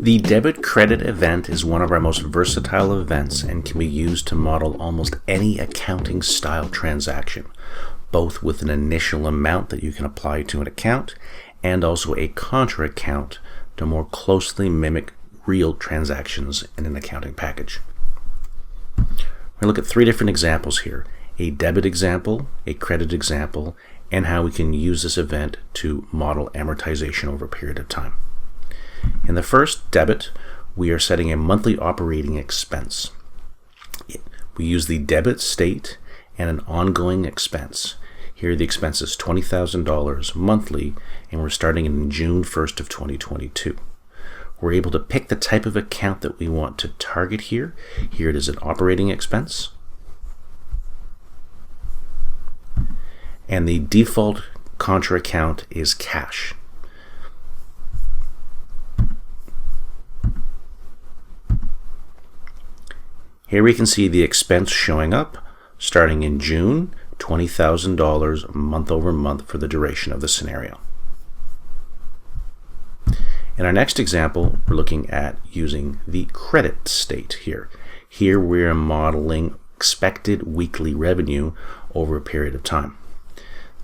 The debit credit event is one of our most versatile events and can be used to model almost any accounting style transaction, both with an initial amount that you can apply to an account and also a contra account to more closely mimic real transactions in an accounting package. We're going to look at three different examples here: a debit example, a credit example, and how we can use this event to model amortization over a period of time. In the first, debit, we are setting a monthly operating expense. We use the debit state and an ongoing expense. Here the expense is $20,000 monthly, and we're starting in June 1st of 2022. We're able to pick the type of account that we want to target here. Here it is an operating expense. And the default contra account is cash. Here we can see the expense showing up starting in June, $20,000 month over month for the duration of the scenario. In our next example, we're looking at using the credit state here. Here we're modeling expected weekly revenue over a period of time.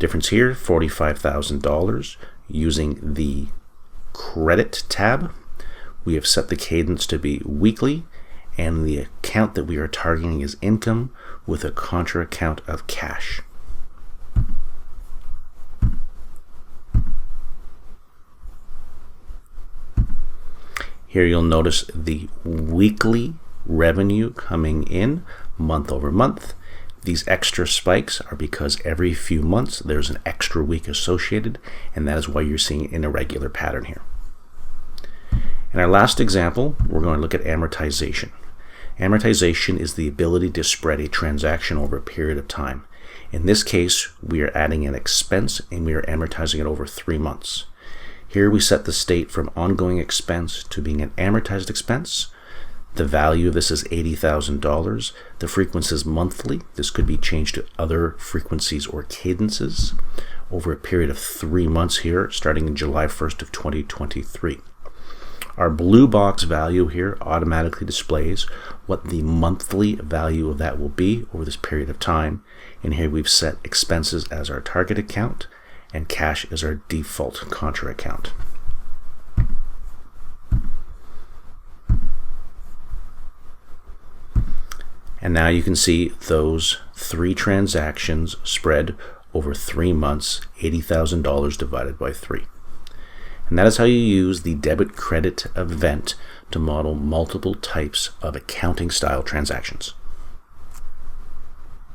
Difference here, $45,000. Using the credit tab, we have set the cadence to be weekly, and the account that we are targeting is income with a contra account of cash. Here you'll notice the weekly revenue coming in month over month. These extra spikes are because every few months there's an extra week associated, and that is why you're seeing an irregular pattern here. In our last example, we're going to look at amortization. Amortization is the ability to spread a transaction over a period of time. In this case, we are adding an expense and we are amortizing it over 3 months. Here we set the state from ongoing expense to being an amortized expense. The value of this is $80,000. The frequency is monthly. This could be changed to other frequencies or cadences over a period of 3 months here, starting in July 1st of 2023. Our blue box value here automatically displays what the monthly value of that will be over this period of time. And here we've set expenses as our target account and cash as our default contra account. And now you can see those 3 transactions spread over 3 months, $80,000 divided by 3. And that is how you use the debit credit event to model multiple types of accounting style transactions.